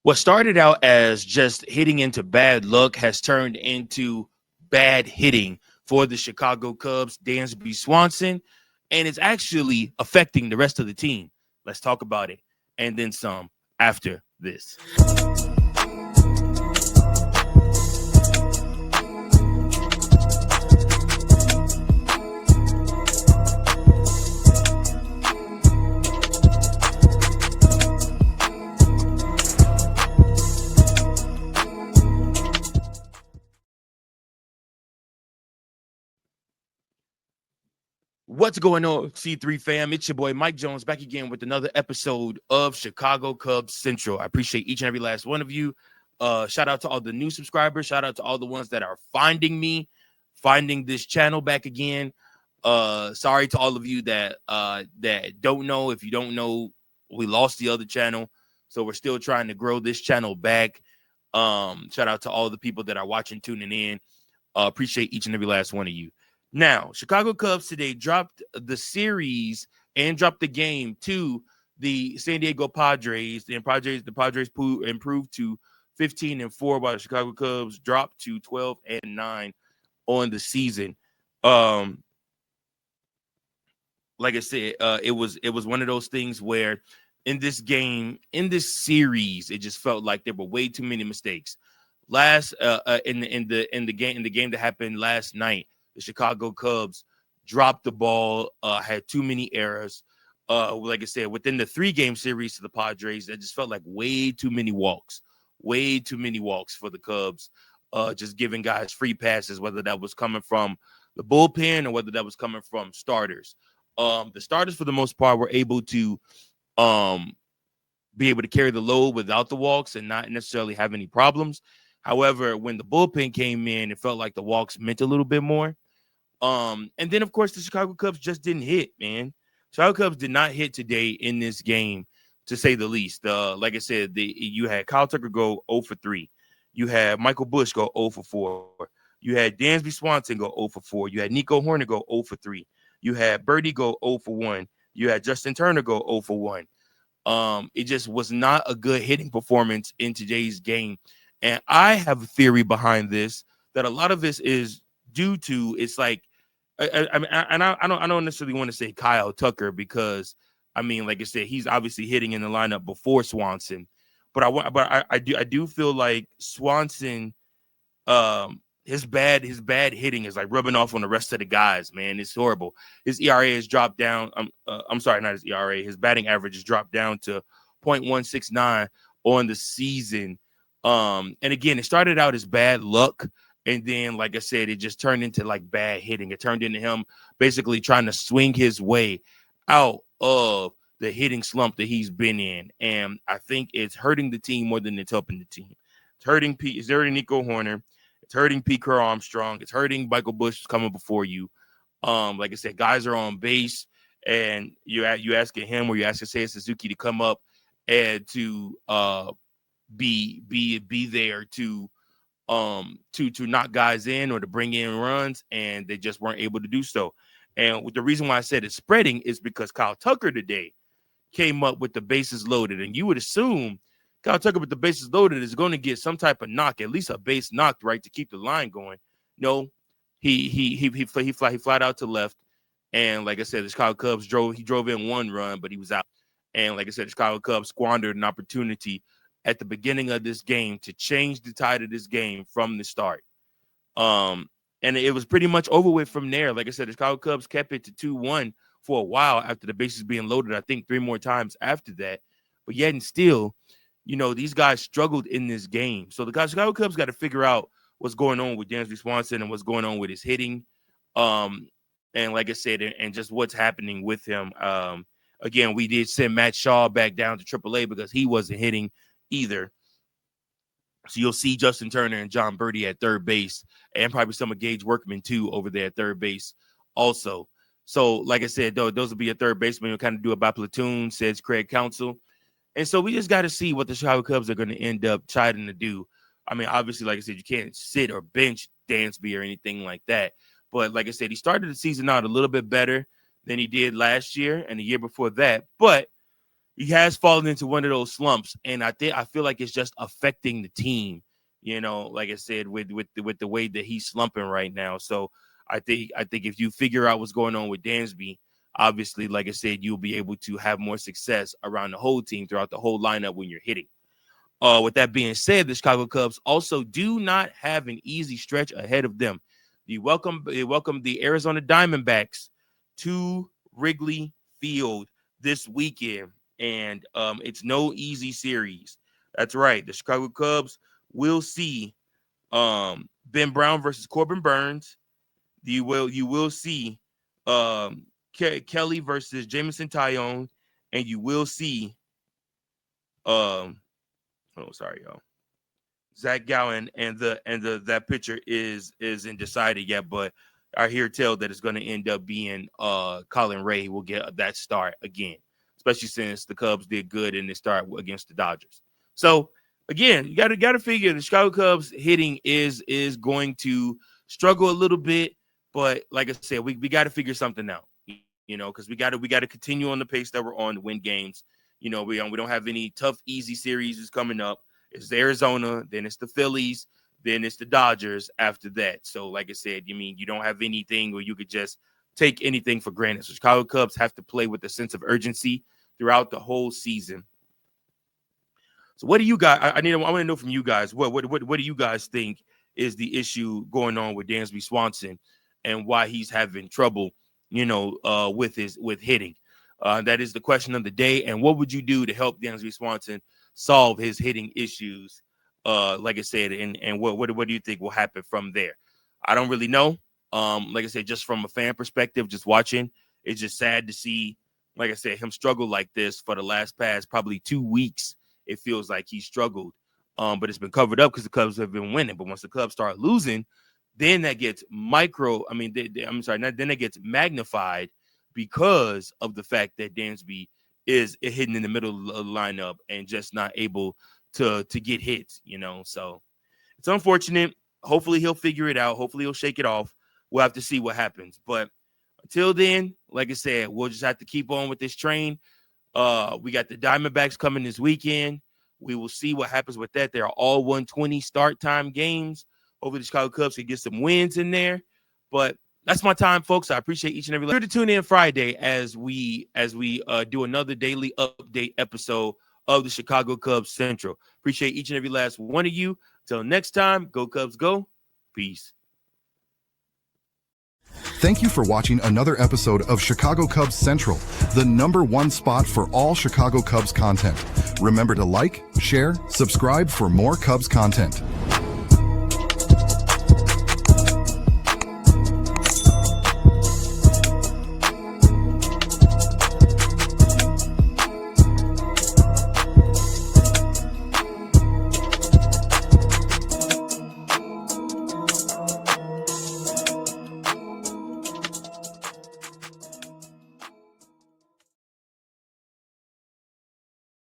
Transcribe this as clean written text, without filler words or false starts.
What started out as just hitting into bad luck has turned into bad hitting for the Chicago Cubs, Dansby Swanson, and it's actually affecting the rest of the team. Let's talk about it and then some after this. What's going on, C3 fam? It's your boy Mike Jones back again with another episode of Chicago Cubs Central. I appreciate each and every last one of you. Shout out to all the new subscribers. Shout out to all the ones that are finding me, finding this channel back again. Sorry to all of you that don't know. If you don't know, we lost the other channel, so we're still trying to grow this channel back. Shout out to all the people that are watching, tuning in. Appreciate each and every last one of you. Now, Chicago Cubs today dropped the series and dropped the game to the San Diego Padres. The Padres improved to 15-4, while the Chicago Cubs dropped to 12-9 on the season. Like I said, it was one of those things where in this game, in this series, it just felt like there were way too many mistakes. In the game that happened last night, the Chicago Cubs dropped the ball, had too many errors. Like I said, within the 3-game series to the Padres, that just felt like way too many walks for the Cubs, just giving guys free passes, whether that was coming from the bullpen or whether that was coming from starters. The starters, for the most part, were able to be able to carry the load without the walks and not necessarily have any problems. However, when the bullpen came in, it felt like the walks meant a little bit more. And then, of course, the Chicago Cubs just didn't hit, man. Chicago Cubs did not hit today in this game, to say the least. Like I said, you had Kyle Tucker go 0 for 3. You had Michael Busch go 0 for 4. You had Dansby Swanson go 0 for 4. You had Nico Horner go 0 for 3. You had Birdie go 0 for 1. You had Justin Turner go 0 for 1. It just was not a good hitting performance in today's game. And I have a theory behind this that a lot of this is due to, it's like, I don't necessarily want to say Kyle Tucker because, I mean, like I said, he's obviously hitting in the lineup before Swanson, but I do feel like Swanson, his bad hitting is like rubbing off on the rest of the guys, man. It's horrible. His ERA has dropped down. I'm sorry, not his ERA. His batting average has dropped down to .169 on the season. And again, it started out as bad luck. And then, like I said, it just turned into like bad hitting. It turned into him basically trying to swing his way out of the hitting slump that he's been in. And I think it's hurting the team more than it's helping the team. It's hurting Nico Horner. It's hurting Pete Crow Armstrong. It's hurting Michael Busch coming before you. Like I said, guys are on base, and you asking him or you asking Seiya Suzuki to come up and to be there to knock guys in or to bring in runs, and they just weren't able to do so. And the reason why I said it's spreading is because Kyle Tucker today came up with the bases loaded, and you would assume Kyle Tucker with the bases loaded is going to get some type of knock, at least a base knocked, right, to keep the line going. No, he flat out to left, and like I said, the Chicago Cubs drove in one run, but he was out. And like I said, the Chicago Cubs squandered an opportunity at the beginning of this game to change the tide of this game from the start. And it was pretty much over with from there. Like I said, the Chicago Cubs kept it to 2-1 for a while after the bases being loaded, I think 3 more times after that. But yet and still, you know, these guys struggled in this game. So the Chicago Cubs got to figure out what's going on with Dansby Swanson and what's going on with his hitting. And like I said, and just what's happening with him. Again, we did send Matt Shaw back down to AAA because he wasn't hitting either. So you'll see Justin Turner and John Birdie at third base, and probably some of Gage Workman too over there at third base also. So like I said, though, those will be a third baseman. You'll kind of do it by platoon, says Craig Counsell. And so we just got to see what the Chicago Cubs are going to end up trying to do. I mean, obviously, like I said, you can't sit or bench Dansby or anything like that. But like I said, he started the season out a little bit better than he did last year and the year before that. But he has fallen into one of those slumps, and I feel like it's just affecting the team. Like I said, with the way that he's slumping right now. So I think if you figure out what's going on with Dansby, obviously, like I said, you'll be able to have more success around the whole team throughout the whole lineup when you're hitting. With that being said, the Chicago Cubs also do not have an easy stretch ahead of them. They welcome the Arizona Diamondbacks to Wrigley Field this weekend, and it's no easy series. That's right. The Chicago Cubs will see Ben Brown versus Corbin Burns. You will see Kelly versus Jameson Taillon, and you will see Zach Gallen, and that pitcher isn't decided yet, but I hear tell that it's going to end up being Colin Ray will get that start again, especially since the Cubs did good in the start against the Dodgers. So again, you got to figure the Chicago Cubs hitting is going to struggle a little bit, but like I said, we got to figure something out, because we got to continue on the pace that we're on to win games. We don't have any tough, easy series coming up. It's Arizona, then it's the Phillies, then it's the Dodgers after that. So, like I said, you don't have anything where you could just take anything for granted. So, Chicago Cubs have to play with a sense of urgency throughout the whole season. So, what do you guys? I want to know from you guys. What do you guys think is the issue going on with Dansby Swanson, and why he's having trouble, with hitting? That is the question of the day. And what would you do to help Dansby Swanson solve his hitting issues? Like I said, and what do you think will happen from there? I don't really know. Like I said, just from a fan perspective, just watching, it's just sad to see, like I said, him struggle like this for the past probably 2 weeks. It feels like he struggled, but it's been covered up because the Cubs have been winning. But once the Cubs start losing, then that gets then that gets magnified because of the fact that Dansby is hitting in the middle of the lineup and just not able to get hits, So it's unfortunate. Hopefully he'll figure it out. Hopefully he'll shake it off. We'll have to see what happens. But until then, like I said, we'll just have to keep on with this train. We got the Diamondbacks coming this weekend. We will see what happens with that. They're all 1:20 start time games. Hopefully the Chicago Cubs can get some wins in there. But that's my time, folks. I appreciate each and every. Sure to tune in Friday as we do another daily update episode of the Chicago Cubs Central. Appreciate each and every last one of you. Till next time, go Cubs, go. Peace. Thank you for watching another episode of Chicago Cubs Central, the #1 spot for all Chicago Cubs content. Remember to like, share, subscribe for more Cubs content.